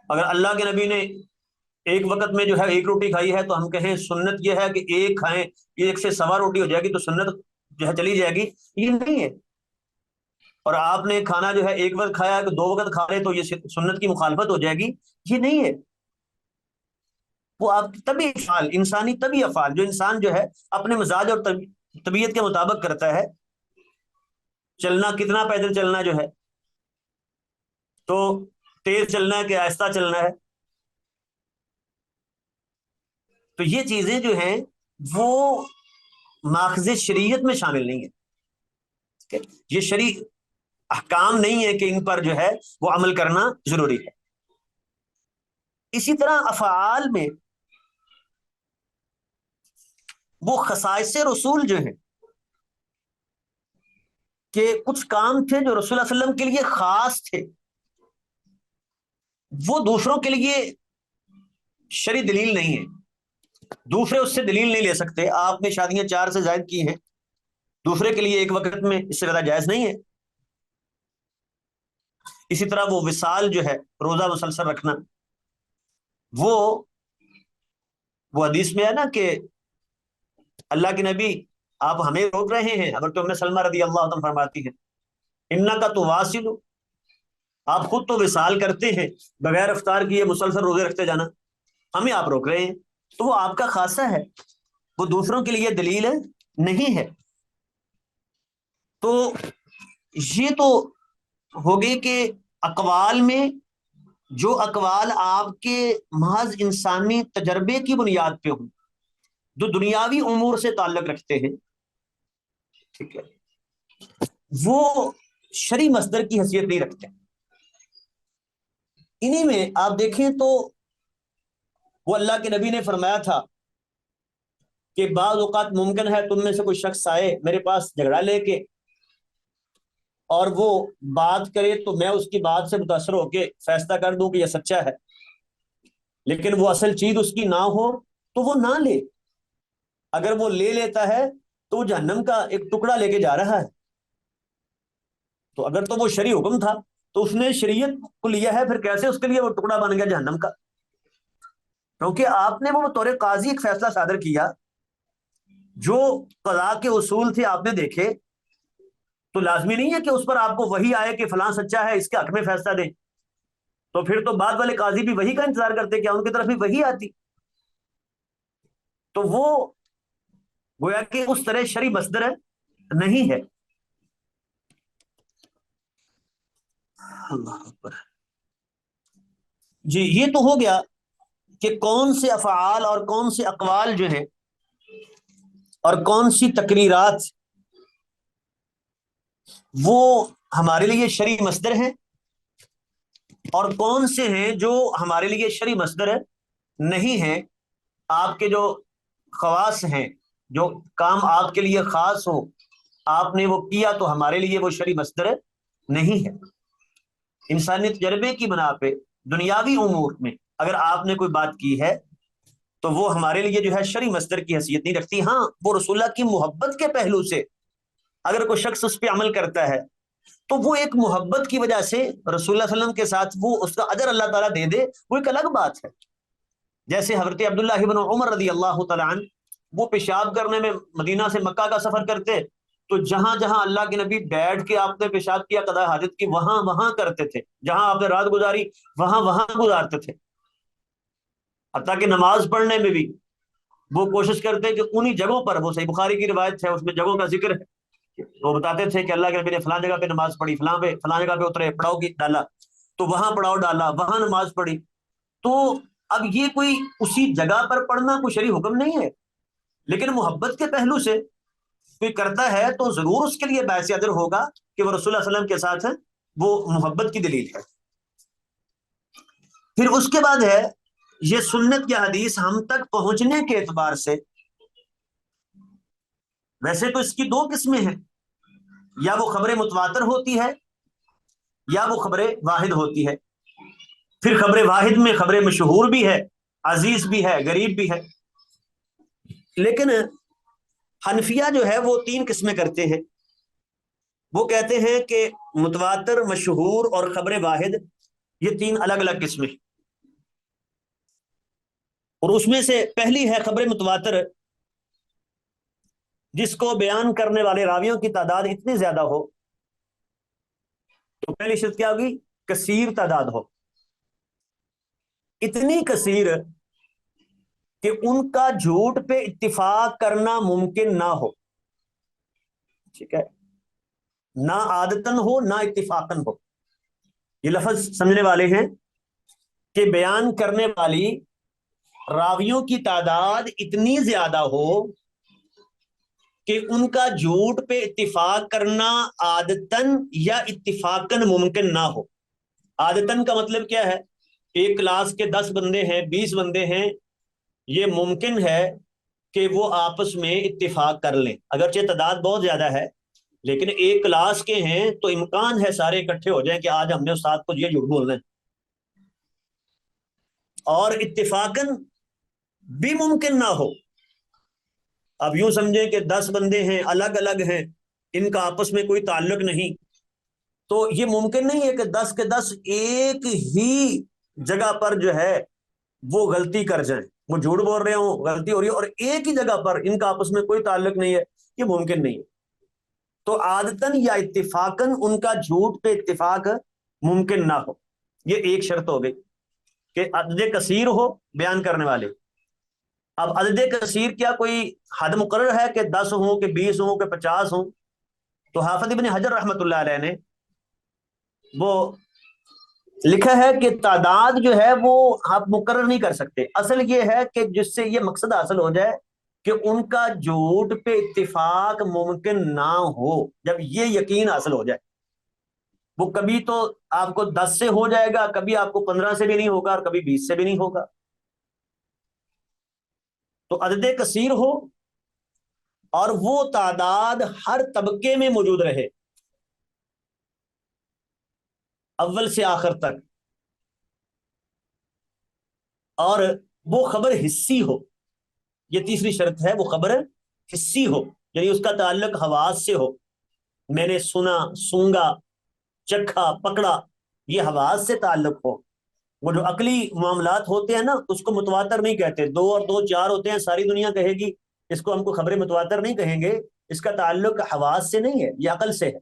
اگر اللہ کے نبی نے ایک وقت میں جو ہے ایک روٹی کھائی ہے تو ہم کہیں سنت یہ ہے کہ ایک کھائیں, ایک سے سوا روٹی ہو جائے گی تو سنت جو ہے چلی جائے گی, یہ نہیں ہے. اور آپ نے کھانا جو ہے ایک وقت کھایا کہ 2 وقت کھا لے تو یہ سنت کی مخالفت ہو جائے گی, یہ نہیں ہے. وہ آپ کی طبی افعال, انسانی طبی افعال جو انسان جو ہے اپنے مزاج اور طبیعت کے مطابق کرتا ہے. چلنا کتنا پیدل چلنا جو ہے, تو تیز چلنا ہے کہ آہستہ چلنا ہے, تو یہ چیزیں جو ہیں وہ ماخذ شریعت میں شامل نہیں ہے. یہ شرعی احکام نہیں ہے کہ ان پر جو ہے وہ عمل کرنا ضروری ہے. اسی طرح افعال میں وہ خصائص رسول جو ہیں کہ کچھ کام تھے جو رسول اللہ علیہ وسلم کے لیے خاص تھے, وہ دوسروں کے لیے شرعی دلیل نہیں ہے, دوسرے اس سے دلیل نہیں لے سکتے. آپ نے شادیاں 4 سے زائد کی ہیں, دوسرے کے لیے ایک وقت میں اس سے زیادہ جائز نہیں ہے. اسی طرح وہ وصال جو ہے روزہ مسلسل رکھنا, وہ حدیث میں ہے نا کہ اللہ کے نبی آپ ہمیں روک رہے ہیں, اگر تو سلمہ رضی اللہ عنہ فرماتی ہیں انکا تو واصل, آپ خود تو وصال کرتے ہیں بغیر افطار کیے مسلسل روزے رکھتے جانا, ہمیں آپ روک رہے ہیں, تو وہ آپ کا خاصہ ہے, وہ دوسروں کے لیے دلیل نہیں ہے. تو یہ تو ہو گئی کہ اقوال میں جو اقوال آپ کے محض انسانی تجربے کی بنیاد پہ ہوں, جو دنیاوی امور سے تعلق رکھتے ہیں, ٹھیک ہے, وہ شرعی مصدر کی حیثیت نہیں رکھتے. انہی میں آپ دیکھیں تو وہ اللہ کے نبی نے فرمایا تھا کہ بعض اوقات ممکن ہے تم میں سے کوئی شخص آئے میرے پاس جھگڑا لے کے, اور وہ بات کرے تو میں اس کی بات سے متاثر ہو کے فیصلہ کر دوں کہ یہ سچا ہے, لیکن وہ اصل چیز اس کی نہ ہو تو وہ نہ لے. اگر وہ لے لیتا ہے تو وہ جہنم کا ایک ٹکڑا لے کے جا رہا ہے. تو اگر تو وہ شرعی حکم تھا تو اس نے شریعت کو لیا ہے, پھر کیسے اس کے لیے وہ ٹکڑا بن گیا جہنم کا؟ کیونکہ آپ نے وہ بطور قاضی ایک فیصلہ صادر کیا, جو قضاء کے اصول تھے آپ نے دیکھے, تو لازمی نہیں ہے کہ اس پر آپ کو وہی آئے کہ فلاں سچا ہے اس کے حق میں فیصلہ دیں. تو پھر تو بعد والے قاضی بھی وہی کا انتظار کرتے, کیا ان کی طرف بھی وہی آتی؟ تو وہ گویا کہ اس طرح شرعی مصدر نہیں ہے. اللہ اکبر. جی یہ تو ہو گیا کہ کون سے افعال اور کون سے اقوال جو ہیں اور کون سی تقریرات وہ ہمارے لیے شرعی مصدر ہیں اور کون سے ہیں جو ہمارے لیے شرعی مصدر نہیں ہیں. آپ کے جو خواص ہیں, جو کام آپ کے لیے خاص ہو, آپ نے وہ کیا تو ہمارے لیے وہ شرعی مصدر نہیں ہے. انسانی تجربے کی بنا پہ دنیاوی امور میں اگر آپ نے کوئی بات کی ہے تو وہ ہمارے لیے جو ہے شرعی مصدر کی حیثیت نہیں رکھتی. ہاں وہ رسول اللہ کی محبت کے پہلو سے اگر کوئی شخص اس پہ عمل کرتا ہے تو وہ ایک محبت کی وجہ سے رسول اللہ صلی اللہ علیہ وسلم کے ساتھ وہ اس کا اجر اللہ تعالیٰ دے دے، وہ ایک الگ بات ہے. جیسے حضرت عبداللہ بن عمر رضی اللہ تعالیٰ عنہ، وہ پیشاب کرنے میں مدینہ سے مکہ کا سفر کرتے تو جہاں جہاں اللہ کے نبی بیٹھ کے آپ نے پیشاب کیا، قضاء حاجت کی، وہاں وہاں کرتے تھے. جہاں آپ نے رات گزاری وہاں وہاں گزارتے تھے. حتیٰ کہ نماز پڑھنے میں بھی وہ کوشش کرتے کہ انہی جگہوں پر، وہ صحیح بخاری کی روایت ہے، اس میں جگہوں کا ذکر ہے، وہ بتاتے تھے کہ اللہ کے نبی نے فلاں جگہ پہ نماز پڑھی، فلاں جگہ پہ اترے، پڑاؤ کی ڈالا تو وہاں پڑاؤ ڈالا، وہاں نماز پڑھی. تو اب یہ کوئی اسی جگہ پر پڑھنا کوئی شرعی حکم نہیں ہے، لیکن محبت کے پہلو سے کوئی کرتا ہے تو ضرور اس کے لیے باعث اجر ہوگا کہ وہ رسول اللہ صلی اللہ علیہ وسلم کے ساتھ ہے، وہ محبت کی دلیل ہے. پھر اس کے بعد ہے یہ سنت یا حدیث ہم تک پہنچنے کے اعتبار سے. ویسے تو اس کی دو قسمیں ہیں، یا وہ خبر متواتر ہوتی ہے یا وہ خبر واحد ہوتی ہے. پھر خبر واحد میں خبر مشہور بھی ہے، عزیز بھی ہے، غریب بھی ہے. لیکن حنفیہ جو ہے وہ تین قسمیں کرتے ہیں. وہ کہتے ہیں کہ متواتر، مشہور اور خبر واحد یہ تین الگ الگ قسمیں، اور اس میں سے پہلی ہے خبر متواتر، جس کو بیان کرنے والے راویوں کی تعداد اتنی زیادہ ہو. تو پہلی شرط کیا ہوگی؟ کثیر تعداد ہو، اتنی کثیر کہ ان کا جھوٹ پہ اتفاق کرنا ممکن نہ ہو. ٹھیک ہے، نہ عادتن ہو نہ اتفاقن ہو. یہ لفظ سمجھنے والے ہیں کہ بیان کرنے والی راویوں کی تعداد اتنی زیادہ ہو کہ ان کا جھوٹ پہ اتفاق کرنا عادتن یا اتفاقن ممکن نہ ہو. عادتن کا مطلب کیا ہے؟ ایک کلاس کے 10 بندے ہیں، 20 بندے ہیں، یہ ممکن ہے کہ وہ آپس میں اتفاق کر لیں، اگرچہ تعداد بہت زیادہ ہے لیکن ایک کلاس کے ہیں تو امکان ہے سارے اکٹھے ہو جائیں کہ آج ہم نے استاد کو یہ جھوٹ بولنا ہے. اور اتفاقن بھی ممکن نہ ہو. اب یوں سمجھیں کہ 10 بندے ہیں، الگ الگ ہیں، ان کا آپس میں کوئی تعلق نہیں، تو یہ ممکن نہیں ہے کہ 10 کے 10 ایک ہی جگہ پر جو ہے وہ غلطی کر جائیں، وہ جھوٹ بول رہے ہوں، غلطی ہو رہی ہے، اور ایک ہی جگہ پر ان کا آپس میں کوئی تعلق نہیں ہے، یہ ممکن نہیں ہے. تو عادتاً یا اتفاقاً ان کا جھوٹ پہ اتفاق ممکن نہ ہو. یہ ایک شرط ہو گئی کہ عدد کثیر ہو بیان کرنے والے. اب عدد کثیر کیا کوئی حد مقرر ہے کہ 10 ہوں کہ 20 ہوں کہ 50 ہوں؟ تو حافظ ابن حجر رحمۃ اللہ علیہ نے وہ لکھا ہے کہ تعداد جو ہے وہ آپ مقرر نہیں کر سکتے. اصل یہ ہے کہ جس سے یہ مقصد حاصل ہو جائے کہ ان کا جھوٹ پہ اتفاق ممکن نہ ہو. جب یہ یقین حاصل ہو جائے، وہ کبھی تو آپ کو 10 سے ہو جائے گا، کبھی آپ کو 15 سے بھی نہیں ہوگا، اور کبھی 20 سے بھی نہیں ہوگا. تو عدد کثیر ہو اور وہ تعداد ہر طبقے میں موجود رہے، اول سے آخر تک، اور وہ خبر حسی ہو. یہ تیسری شرط ہے، وہ خبر حسی ہو، یعنی اس کا تعلق حواس سے ہو. میں نے سنا، سونگا، چکھا، پکڑا، یہ حواس سے تعلق ہو. وہ جو عقلی معاملات ہوتے ہیں نا، اس کو متواتر نہیں کہتے. 2 اور 2 4 ہوتے ہیں، ساری دنیا کہے گی اس کو ہم کو خبر متواتر نہیں کہیں گے. اس کا تعلق حواس سے نہیں ہے، یہ عقل سے ہے.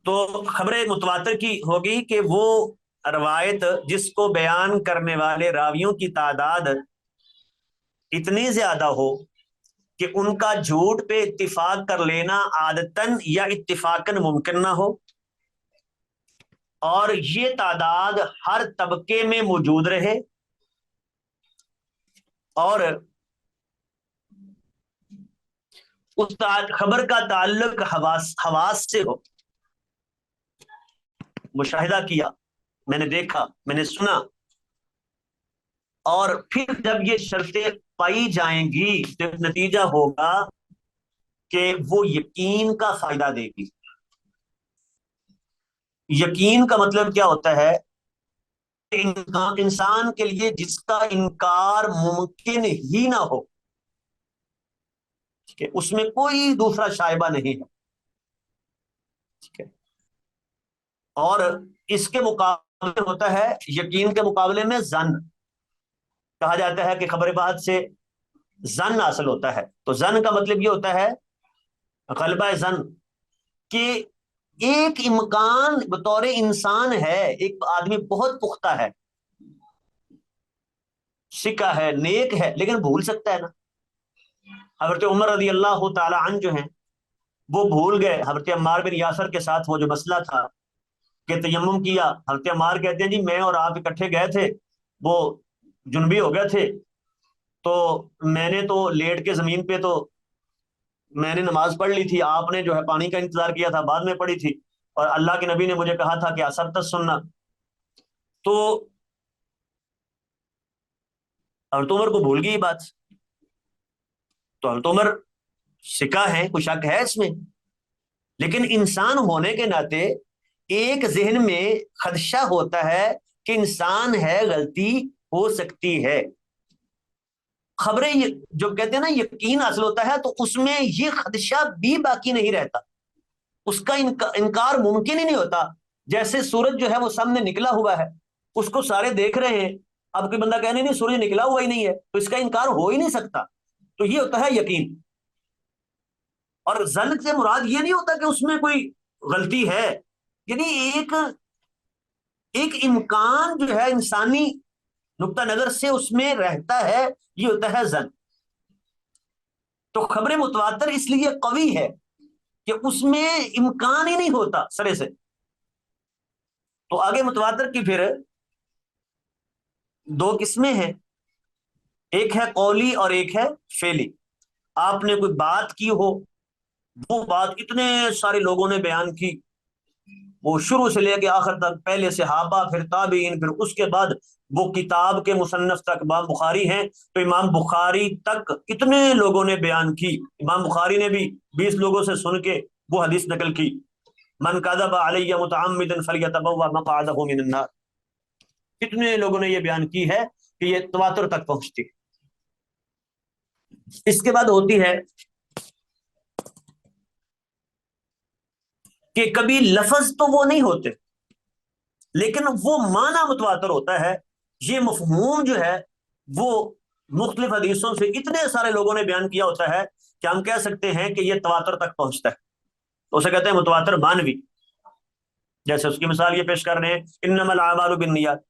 تو خبر متواتر کی ہوگی کہ وہ روایت جس کو بیان کرنے والے راویوں کی تعداد اتنی زیادہ ہو کہ ان کا جھوٹ پہ اتفاق کر لینا عادتاً یا اتفاقاً ممکن نہ ہو، اور یہ تعداد ہر طبقے میں موجود رہے، اور اس خبر کا تعلق حواس سے ہو. مشاہدہ کیا، میں نے دیکھا، میں نے سنا. اور پھر جب یہ شرطیں پائی جائیں گی تو نتیجہ ہوگا کہ وہ یقین کا فائدہ دے گی. یقین کا مطلب کیا ہوتا ہے؟ انسان کے لیے جس کا انکار ممکن ہی نہ ہو، ٹھیک ہے، اس میں کوئی دوسرا شائبہ نہیں ہے، ٹھیک ہے، اور اس کے مقابلے میں ہوتا ہے، یقین کے مقابلے میں ظن، کہا جاتا ہے کہ خبر بعد سے ظن حاصل ہوتا ہے، تو ظن کا مطلب یہ ہوتا ہے غلبہ ظن، کہ ایک امکان بطور انسان ہے، ایک آدمی بہت پختہ ہے، سکہ ہے، نیک ہے، لیکن بھول سکتا ہے نا۔ حضرت عمر رضی اللہ تعالی عنہ جو ہیں وہ بھول گئے حضرت عمار بن یاسر کے ساتھ وہ جو مسئلہ تھا کہ تیمم کیا، حضرت عمار کہتے ہیں جی میں اور آپ اکٹھے گئے تھے، وہ جنبی ہو گئے تھے، تو میں نے تو لیٹ کے زمین پہ تو میں نے نماز پڑھ لی تھی، آپ نے جو ہے پانی کا انتظار کیا تھا، بعد میں پڑھی تھی، اور اللہ کے نبی نے مجھے کہا تھا کہ اسبت سننا، تو حضرت عمر کو بھول گئی یہ بات، تو حضرت عمر سکہ ہے، کوئی شک ہے اس میں، لیکن انسان ہونے کے ناطے ایک ذہن میں خدشہ ہوتا ہے کہ انسان ہے، غلطی ہو سکتی ہے، خبریں جو کہتے ہیں نا یقین حاصل ہوتا ہے، تو اس میں یہ خدشہ بھی باقی نہیں رہتا، اس کا انکار ممکن ہی نہیں ہوتا۔ جیسے سورج جو ہے وہ سامنے نکلا ہوا ہے، اس کو سارے دیکھ رہے ہیں، اب کوئی بندہ کہنے نہیں سورج نکلا ہوا ہی نہیں ہے، تو اس کا انکار ہو ہی نہیں سکتا، تو یہ ہوتا ہے یقین۔ اور ظن سے مراد یہ نہیں ہوتا کہ اس میں کوئی غلطی ہے، یعنی ایک امکان جو ہے انسانی نقطہ نظر سے اس میں رہتا ہے، یہ ہوتا ہے ظن۔ تو خبر متواتر اس لیے قوی ہے کہ اس میں امکان ہی نہیں ہوتا سرے سے۔ تو آگے متواتر کی پھر دو قسمیں ہیں، ایک ہے قولی اور ایک ہے فعلی۔ آپ نے کوئی بات کی ہو، وہ بات اتنے سارے لوگوں نے بیان کی، وہ شروع سے لے کے آخر تک، پہلے صحابہ پھر تابعین پھر اس کے بعد وہ کتاب کے مصنف تک، امام بخاری ہیں تو امام بخاری تک اتنے لوگوں نے بیان کی، امام بخاری نے بھی 20 لوگوں سے سن کے وہ حدیث نقل کی، من کذب علی متعمدا فلیتبوأ مقعدہ من النار، کتنے لوگوں نے یہ بیان کی ہے کہ یہ تواتر تک پہنچتی۔ اس کے بعد ہوتی ہے کہ کبھی لفظ تو وہ نہیں ہوتے لیکن وہ معنی متواتر ہوتا ہے، یہ مفہوم جو ہے وہ مختلف حدیثوں سے اتنے سارے لوگوں نے بیان کیا ہوتا ہے کہ ہم کہہ سکتے ہیں کہ یہ تواتر تک پہنچتا ہے، تو اسے کہتے ہیں متواتر معنوی۔ جیسے اس کی مثال یہ پیش کر رہے ہیں انما الاعمال بالنیات،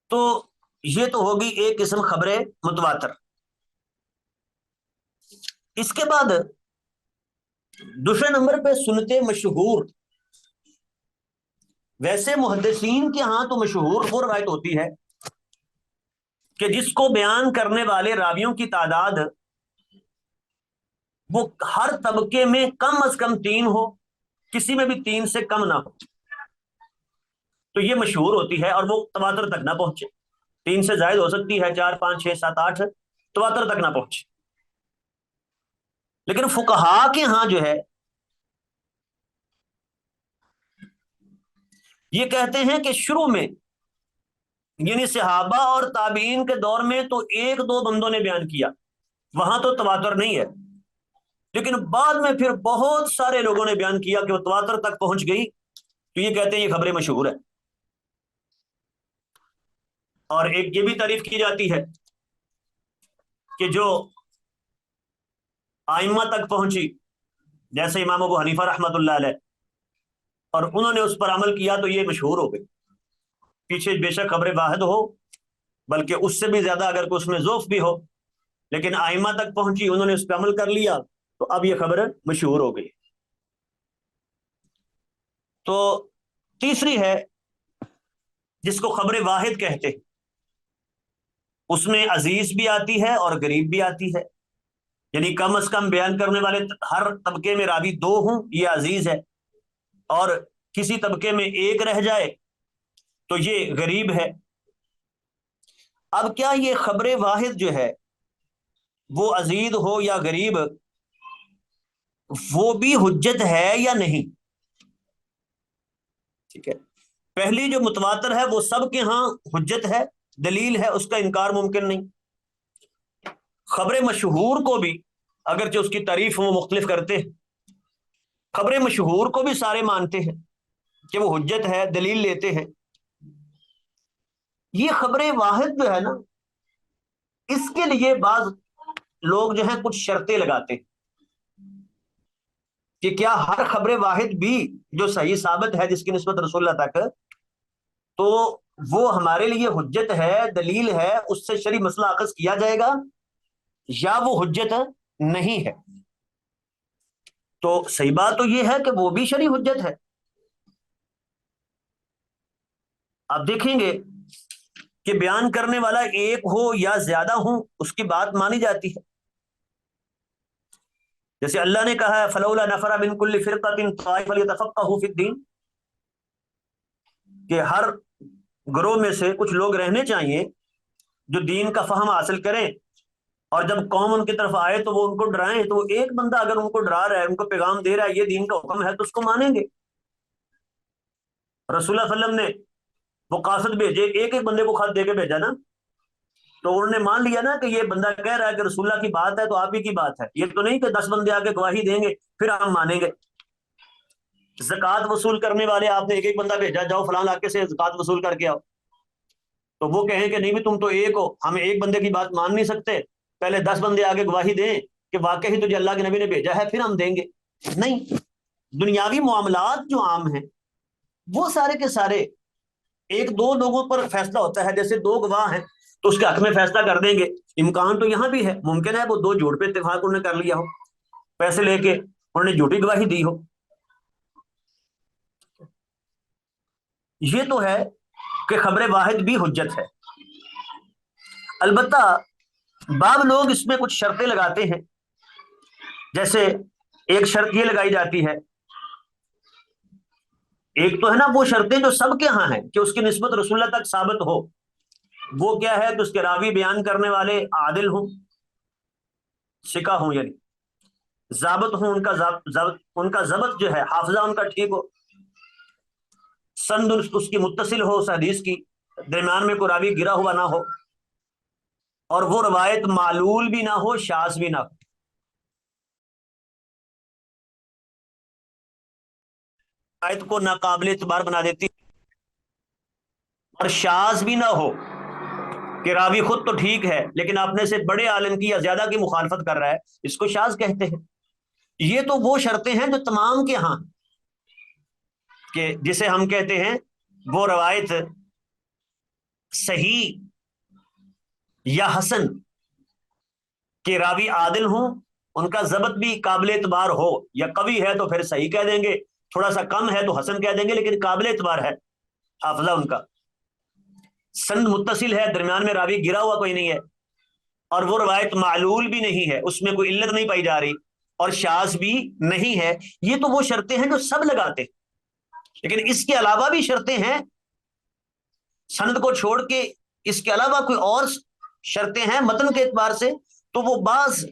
تو یہ تو ہوگی ایک قسم خبر متواتر۔ اس کے بعد دوسرے نمبر پہ سنت مشہور۔ ویسے محدثین کے ہاں تو مشہور وہ روایت ہوتی ہے کہ جس کو بیان کرنے والے راویوں کی تعداد وہ ہر طبقے میں کم از کم 3 ہو، کسی میں بھی 3 سے کم نہ ہو، تو یہ مشہور ہوتی ہے، اور وہ تواتر تک نہ پہنچے، 3 سے زائد ہو سکتی ہے، 4 5 6 7 8، تواتر تک نہ پہنچے۔ لیکن فقہا کے ہاں جو ہے یہ کہتے ہیں کہ شروع میں یعنی صحابہ اور تابعین کے دور میں تو 1 2 بندوں نے بیان کیا، وہاں تو تواتر نہیں ہے، لیکن بعد میں پھر بہت سارے لوگوں نے بیان کیا کہ وہ تواتر تک پہنچ گئی، تو یہ کہتے ہیں یہ خبریں مشہور ہے۔ اور ایک یہ بھی تعریف کی جاتی ہے کہ جو آئمہ تک پہنچی، جیسے امام ابو حنیفہ رحمۃ اللہ علیہ، اور انہوں نے اس پر عمل کیا تو یہ مشہور ہو گئی، پیچھے بے شک خبر واحد ہو، بلکہ اس سے بھی زیادہ اگر کوئی اس میں ضعف بھی ہو، لیکن آئمہ تک پہنچی، انہوں نے اس پہ عمل کر لیا، تو اب یہ خبر مشہور ہو گئی۔ تو تیسری ہے جس کو خبر واحد کہتے ہیں، اس میں عزیز بھی آتی ہے اور غریب بھی آتی ہے، یعنی کم از کم بیان کرنے والے ہر طبقے میں راوی 2 ہوں، یہ عزیز ہے، اور کسی طبقے میں 1 رہ جائے تو یہ غریب ہے۔ اب کیا یہ خبر واحد جو ہے وہ عزیز ہو یا غریب، وہ بھی حجت ہے یا نہیں؟ ٹھیک ہے، پہلی جو متواتر ہے وہ سب کے ہاں حجت ہے، دلیل ہے، اس کا انکار ممکن نہیں۔ خبر مشہور کو بھی اگرچہ اس کی تعریف وہ مختلف کرتے ہیں، خبر مشہور کو بھی سارے مانتے ہیں کہ وہ حجت ہے، دلیل لیتے ہیں۔ یہ خبر واحد جو ہے نا، اس کے لیے بعض لوگ جو ہیں کچھ شرطیں لگاتے ہیں کہ کیا ہر خبر واحد بھی جو صحیح ثابت ہے جس کی نسبت رسول اللہ تک، تو وہ ہمارے لیے حجت ہے، دلیل ہے، اس سے شرعی مسئلہ اخذ کیا جائے گا، یا وہ حجت نہیں ہے؟ تو صحیح بات تو یہ ہے کہ وہ بھی شرعی حجت ہے۔ آپ دیکھیں گے کہ بیان کرنے والا ایک ہو یا زیادہ ہو، اس کی بات مانی جاتی ہے۔ جیسے اللہ نے کہا ہے فلولا نفر من کل فرقۃ طائفۃ لیتفقهوا فی الدین، کہ ہر گروہ میں سے کچھ لوگ رہنے چاہیے جو دین کا فہم حاصل کریں، اور جب قوم ان کی طرف آئے تو وہ ان کو ڈرائیں، تو ایک بندہ اگر ان کو ڈرا رہا ہے، ان کو پیغام دے رہا ہے، یہ دین کا حکم ہے، تو اس کو مانیں گے۔ رسول اللہ صلی اللہ علیہ وسلم نے وہ قاصد بھیجے، ایک ایک بندے کو خط دے کے بھیجا نا، تو انہوں نے مان لیا نا کہ یہ بندہ کہہ رہا ہے کہ رسول اللہ کی بات ہے تو آپ ہی کی بات ہے، یہ تو نہیں کہ 10 بندے آ کے گواہی دیں گے پھر ہم مانیں گے۔ زکوٰۃ وصول کرنے والے آپ نے ایک ایک بندہ بھیجا، جاؤ فلاں علاقے سے زکوٰۃ وصول کر کے آؤ، تو وہ کہیں کہ نہیں بھی تم تو ایک ہو، ہم ایک بندے کی بات مان نہیں سکتے، پہلے 10 بندے آگے گواہی دیں کہ واقعی تجھے اللہ کے نبی نے بھیجا ہے، پھر ہم دیں گے۔ نہیں، دنیاوی معاملات جو عام ہیں وہ سارے کے سارے ایک دو لوگوں پر فیصلہ ہوتا ہے، جیسے دو گواہ ہیں تو اس کے حق میں فیصلہ کر دیں گے۔ امکان تو یہاں بھی ہے، ممکن ہے وہ دو جھوٹ پہ اتفاق انہوں نے کر لیا ہو، پیسے لے کے انہوں نے جھوٹی گواہی دی ہو۔ یہ تو ہے کہ خبر واحد بھی حجت ہے۔ البتہ بعض لوگ اس میں کچھ شرطیں لگاتے ہیں، جیسے ایک شرط یہ لگائی جاتی ہے، ایک تو ہے نا وہ شرطیں جو سب کے ہاں ہیں کہ اس کی نسبت رسول اللہ تک ثابت ہو، وہ کیا ہے کہ اس کے راوی بیان کرنے والے عادل ہوں، ثقہ ہوں، یعنی ضابط ہوں، ان کا ضبط جو ہے، حافظہ ان کا ٹھیک ہو، سند اس کی متصل ہو، اس حدیث کی درمیان میں کوئی راوی گرا ہوا نہ ہو، اور وہ روایت معلول بھی نہ ہو، شاذ بھی نہ ہو۔ روایت کو ناقابل اعتبار بنا دیتی، اور شاذ بھی نہ ہو کہ راوی خود تو ٹھیک ہے لیکن اپنے سے بڑے عالم کی یا زیادہ کی مخالفت کر رہا ہے، اس کو شاذ کہتے ہیں۔ یہ تو وہ شرطیں ہیں جو تمام کے ہاں، کہ جسے ہم کہتے ہیں وہ روایت صحیح یا حسن، کہ راوی عادل ہوں، ان کا ضبط بھی قابل اعتبار ہو، یا قوی ہے تو پھر صحیح کہہ دیں گے، تھوڑا سا کم ہے تو حسن کہہ دیں گے، لیکن قابل اعتبار ہے حافظہ ان کا، سند متصل ہے، درمیان میں راوی گرا ہوا کوئی نہیں ہے، اور وہ روایت معلول بھی نہیں ہے، اس میں کوئی علت نہیں پائی جا رہی، اور شاذ بھی نہیں ہے۔ یہ تو وہ شرطیں ہیں جو سب لگاتے ہیں، لیکن اس کے علاوہ بھی شرطیں ہیں، سند کو چھوڑ کے اس کے علاوہ کوئی اور شرطیں ہیں متن کے اعتبار سے، تو وہ بعض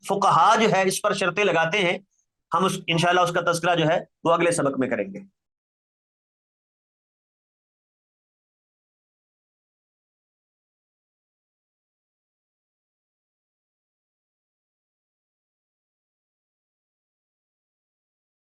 فقہا جو ہے اس پر شرطیں لگاتے ہیں، ہم انشاءاللہ اس کا تذکرہ جو ہے وہ اگلے سبق میں کریں گے۔